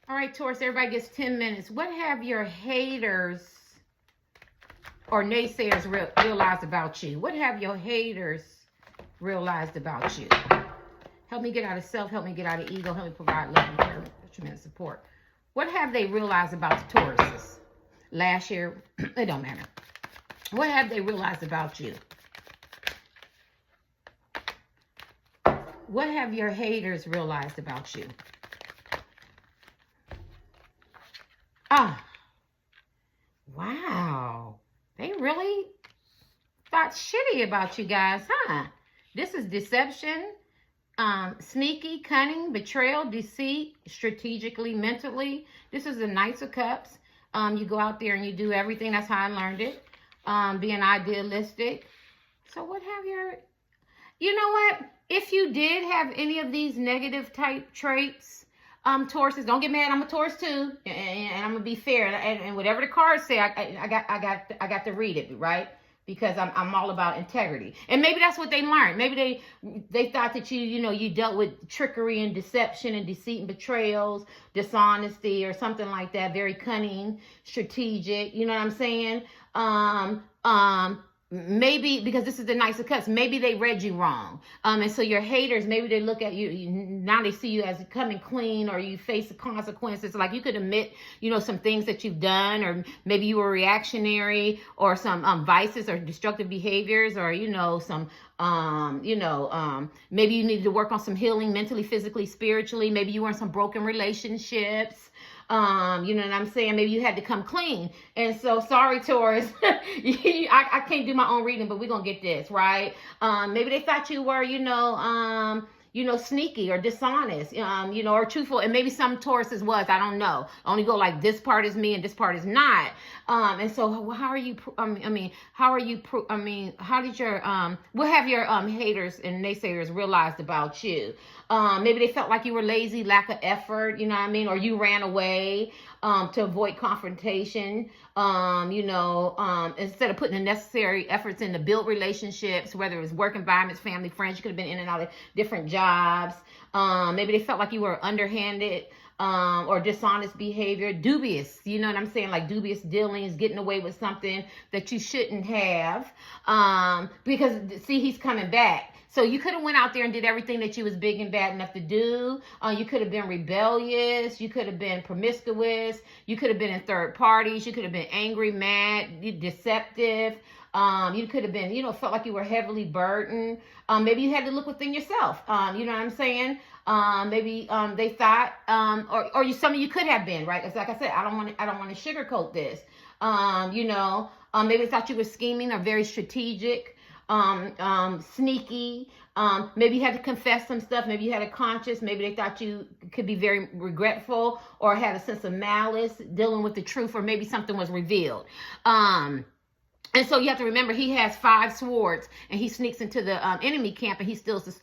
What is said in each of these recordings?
All right, Taurus, everybody gets 10 minutes. What have your haters or naysayers realized about you? What have your haters realized about you? Help me get out of self. Help me get out of ego. Help me provide love, encouragement, and support. What have they realized about the Tauruses? Last year, it don't matter. What have they realized about you? What have your haters realized about you? Ah, wow. They really thought shitty about you guys, huh? This is deception, sneaky, cunning, betrayal, deceit, strategically, mentally. This is the Knights of Cups. You go out there and you do everything. That's how I learned it. Being idealistic. So what have your... You know what? If you did have any of these negative type traits, Tauruses, don't get mad. I'm a Taurus too, and I'm gonna be fair. And whatever the cards say, I got to read it, right? Because I'm all about integrity. And maybe that's what they learned. Maybe they thought that you dealt with trickery and deception and deceit and betrayals, dishonesty or something like that. Very cunning, strategic. You know what I'm saying? Maybe because this is the Knights of Cups, maybe they read you wrong. And so your haters, maybe they look at you, now they see you as coming clean, or you face the consequences. Like you could admit, some things that you've done, or maybe you were reactionary, or some vices or destructive behaviors, or, some, maybe you needed to work on some healing mentally, physically, spiritually. Maybe you were in some broken relationships. You know what I'm saying? Maybe you had to come clean. And so, sorry, Taurus, I can't do my own reading, but we're going to get this, right? Maybe they thought you were, sneaky or dishonest, or truthful. And maybe some Tauruses was, I don't know. Only go like, this part is me and this part is not. And so how did your, what have your haters and naysayers realized about you? Maybe they felt like you were lazy, lack of effort, or you ran away to avoid confrontation, instead of putting the necessary efforts in to build relationships, whether it was work environments, family, friends. You could have been in and out of different jobs. Maybe they felt like you were underhanded, or dishonest behavior, dubious, you know what I'm saying? Like dubious dealings, getting away with something that you shouldn't have. Because see, he's coming back. So you could have went out there and did everything that you was big and bad enough to do. You could have been rebellious. You could have been promiscuous. You could have been in third parties. You could have been angry, mad, deceptive. You could have been, felt like you were heavily burdened. Maybe you had to look within yourself. You know what I'm saying? Maybe they thought, or some of you could have been, right? It's like I said, I don't want to sugarcoat this. Maybe they thought you were scheming or very strategic. Sneaky. Maybe you had to confess some stuff. Maybe you had a conscience. Maybe they thought you could be very regretful or had a sense of malice dealing with the truth, or maybe something was revealed. And so you have to remember, he has 5 swords, and he sneaks into the enemy camp, and he steals the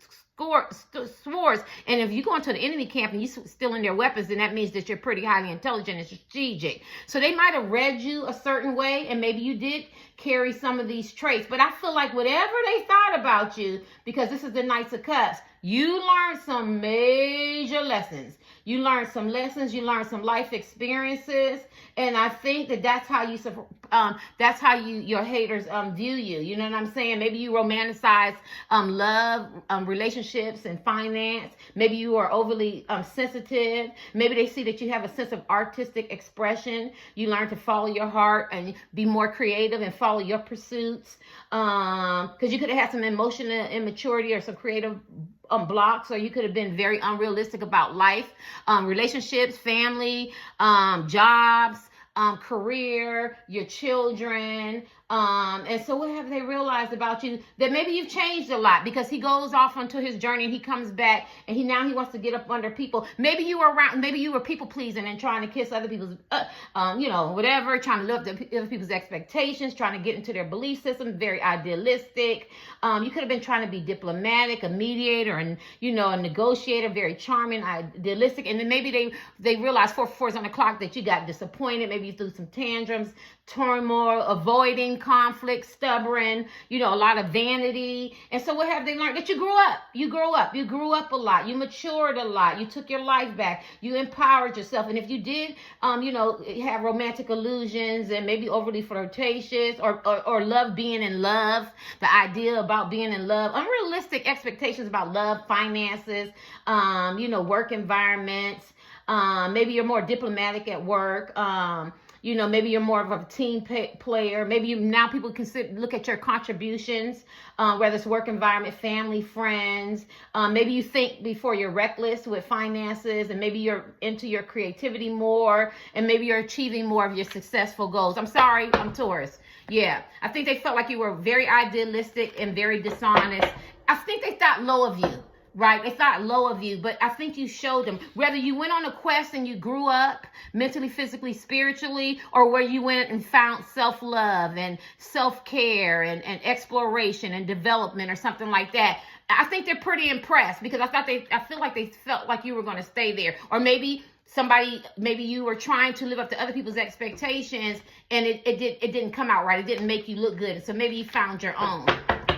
swords. And if you go into the enemy camp and you still in their weapons, then that means that you're pretty highly intelligent and strategic. So they might have read you a certain way, and maybe you did carry some of these traits. But I feel like whatever they thought about you, because this is the Knights of Cups, you learned some major lessons. You learned some lessons. You learned some life experiences, and I think that's how your haters view you. You know what I'm saying? Maybe you romanticize love, relationships, and finance. Maybe you are overly sensitive. Maybe they see that you have a sense of artistic expression. You learn to follow your heart and be more creative and follow your pursuits. Because you could have had some emotional immaturity or some creative blocks, or you could have been very unrealistic about life, relationships, family, jobs, career, your children. And so what have they realized about you? That maybe you've changed a lot, because he goes off onto his journey and he comes back and he wants to get up under people. Maybe you were people pleasing and trying to kiss other people's, whatever, trying to live up to other people's expectations, trying to get into their belief system, very idealistic. You could have been trying to be diplomatic, a mediator, and, a negotiator, very charming, idealistic. And then maybe they realized 4 on the clock that you got disappointed. Maybe you threw some tantrums, turmoil, avoiding conflict, stubborn, you know, a lot of vanity. And so what have they learned? That you grew up. You grew up a lot. You matured a lot. You took your life back. You empowered yourself. And if you did, you know, have romantic illusions and maybe overly flirtatious or love being in love, the idea about being in love, unrealistic expectations about love, finances, you know, work environments. Maybe you're more diplomatic at work. You know, maybe you're more of a team player. Maybe now people look at your contributions, whether it's work environment, family, friends. Maybe you think before you're reckless with finances, and maybe you're into your creativity more, and maybe you're achieving more of your successful goals. I'm sorry, I'm Taurus. Yeah, I think they felt like you were very idealistic and very dishonest. I think they thought low of you. Right? They thought low of you, but I think you showed them, whether you went on a quest and you grew up mentally, physically, spiritually, or where you went and found self-love and self-care and exploration and development or something like that. I think they're pretty impressed, because I feel like they felt like you were going to stay there. Or maybe you were trying to live up to other people's expectations and it didn't come out right. It didn't make you look good. So maybe you found your own.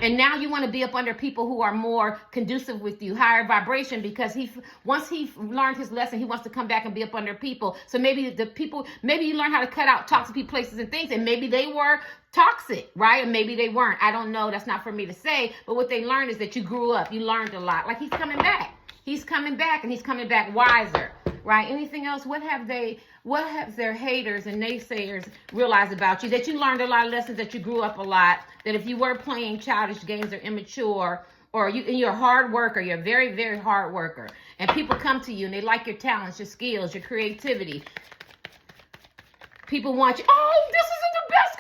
And now you want to be up under people who are more conducive with you, higher vibration, because once he learned his lesson, he wants to come back and be up under people. So maybe you learn how to cut out toxic people, places, and things, and maybe they were toxic, right? And maybe they weren't. I don't know. That's not for me to say. But what they learned is that you grew up. You learned a lot. Like, he's coming back. He's coming back, and he's coming back wiser, right? Anything else? What have their haters and naysayers realized about you? That you learned a lot of lessons, that you grew up a lot, that if you were playing childish games or immature, or you're a hard worker, you're a very, very hard worker, and people come to you and they like your talents, your skills, your creativity. People want you. Oh, this isn't the best.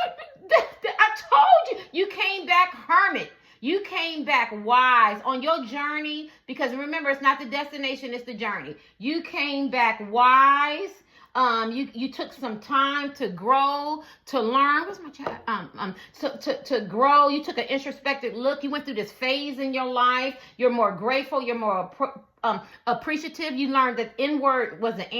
I told you. You came back hermit. You came back wise on your journey, because remember, it's not the destination, it's the journey. You came back wise. You took some time to grow, to learn. What's my chat? To grow. You took an introspective look. You went through this phase in your life. You're more grateful. You're more appreciative. You learned that inward was the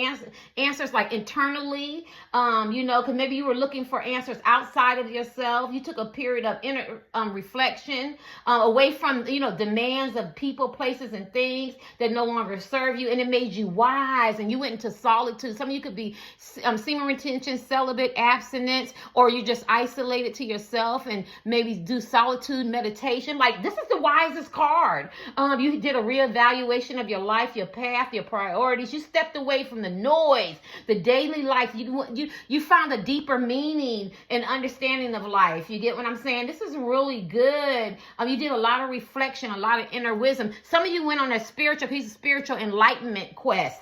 answers, like internally, you know, because maybe you were looking for answers outside of yourself. You took a period of inner reflection, away from, you know, demands of people, places, and things that no longer serve you, and it made you wise, and you went into solitude. Some of you could be semen retention, celibate, abstinence, or you just isolated to yourself and maybe do solitude meditation. Like, this is the wisest card. You did a reevaluation of your life, your path, your priorities. You stepped away from the noise, the daily life. You found a deeper meaning and understanding of life. You get what I'm saying? This is really good. You did a lot of reflection, a lot of inner wisdom. Some of you went on a spiritual enlightenment quest.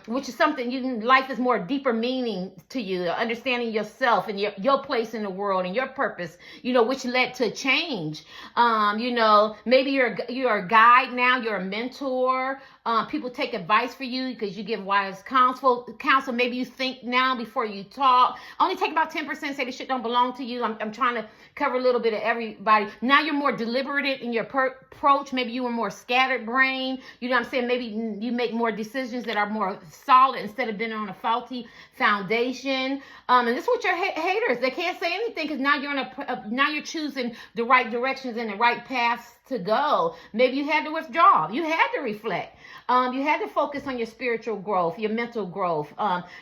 Which is something life is more deeper meaning to you, understanding yourself and your place in the world and your purpose, you know, which led to change. You know, maybe you're a guide now, you're a mentor. People take advice for you because you give wise counsel. Maybe you think now before you talk. Only take about 10%, say the shit don't belong to you. I'm trying to cover a little bit of everybody. Now you're more deliberate in your approach. Maybe you were more scattered brain. You know what I'm saying? Maybe you make more decisions that are more solid instead of being on a faulty foundation. And this is what your haters, they can't say anything, because now now you're choosing the right directions and the right paths to go. Maybe you had to withdraw. You had to reflect. You had to focus on your spiritual growth, your mental growth,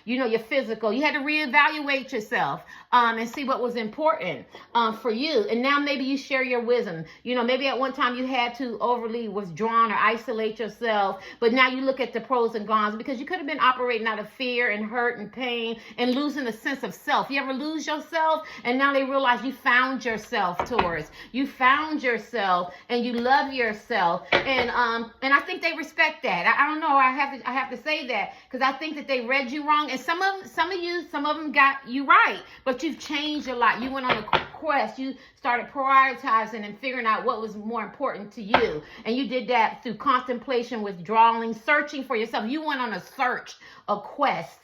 you know, your physical. You had to reevaluate yourself and see what was important for you. And now maybe you share your wisdom. You know, maybe at one time you had to overly withdraw or isolate yourself, but now you look at the pros and cons, because you could have been operating out of fear and hurt and pain and losing a sense of self. You ever lose yourself? And now they realize you found yourself, Taurus. You found yourself and you love yourself. And I think they respect that. I don't know. I have to say that, because I think that they read you wrong, and some of them got you right. But you've changed a lot. You went on a quest. You started prioritizing and figuring out what was more important to you, and you did that through contemplation, withdrawing, searching for yourself. You went on a search, a quest.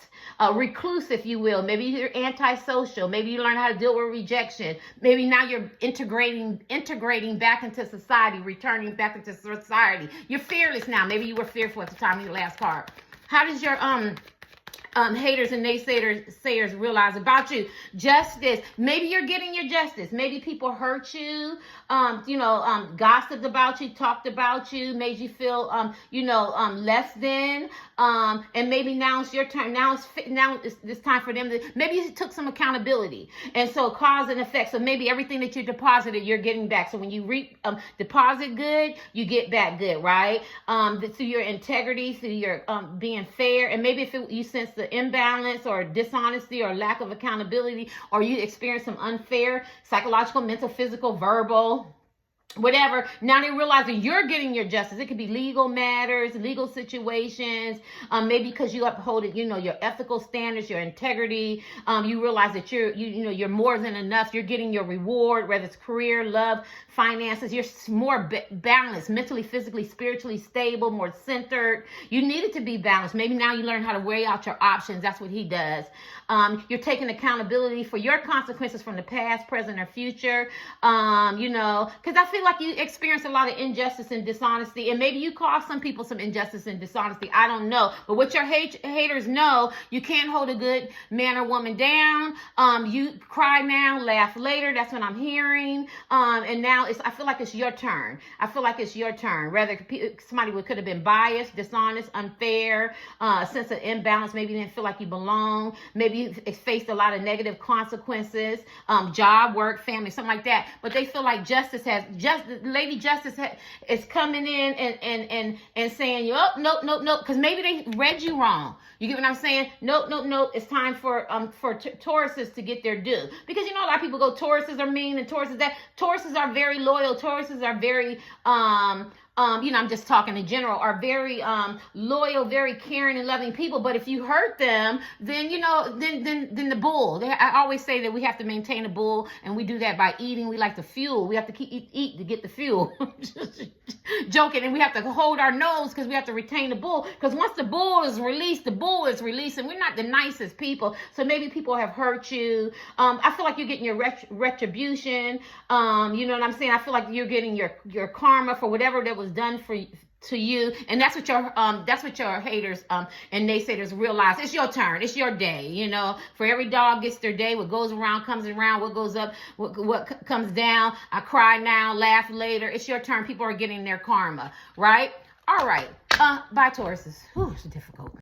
Recluse, if you will. Maybe you're antisocial. Maybe you learn how to deal with rejection. Maybe now you're integrating back into society, returning back into society. You're fearless now. Maybe you were fearful at the time of your last card. How does your haters and naysayers realize about you. Justice. Maybe you're getting your justice. Maybe people hurt you, gossiped about you, talked about you, made you feel, less than. And maybe now it's your turn. Now it's time for them to, maybe you took some accountability. And so cause and effect. So maybe everything that you deposited, you're getting back. So when you deposit good, you get back good, right? Through your integrity, through your being fair. And maybe if you sense the imbalance or dishonesty or lack of accountability, or you experience some unfair psychological, mental, physical, verbal, whatever, now they realize that you're getting your justice. It could be legal matters, legal situations, maybe because you uphold it, your ethical standards, your integrity. You realize that you're more than enough. You're getting your reward, whether it's career, love, finances. You're more balanced, mentally, physically, spiritually stable, more centered. You need it to be balanced. Maybe now you learn how to weigh out your options. That's what he does. You're taking accountability for your consequences from the past, present, or future. Because I feel like you experience a lot of injustice and dishonesty, and maybe you caused some people some injustice and dishonesty. I don't know. But what your haters know, you can't hold a good man or woman down. You cry now, laugh later. That's what I'm hearing. And now I feel like it's your turn. I feel like it's your turn. Rather, somebody could have been biased, dishonest, unfair, a sense of imbalance. Maybe you didn't feel like you belong. Maybe you faced a lot of negative consequences, job, work, family, something like that. But they feel like Lady Justice is coming in and saying, oh, no, because maybe they read you wrong. You get what I'm saying? No. It's time for Tauruses to get their due. Because a lot of people go, Tauruses are mean and Tauruses that. Tauruses are very loyal. Tauruses are very I'm just talking in general, are very loyal, very caring and loving people. But if you hurt them, then then the bull. I always say that we have to maintain a bull, and we do that by eating. We like the fuel. We have to eat to get the fuel. Joking, and we have to hold our nose because we have to retain the bull. Because once the bull is released, and we're not the nicest people. So maybe people have hurt you. I feel like you're getting your retribution. You know what I'm saying? I feel like you're getting your karma for whatever that was done to you, and that's what your haters and naysayers realize. It's your turn. It's your day. For every dog gets their day. What goes around comes around. What goes up, what comes down. I cry now, laugh later. It's your turn. People are getting their karma, right? All right. Bye, Tauruses. Whew, it's difficult.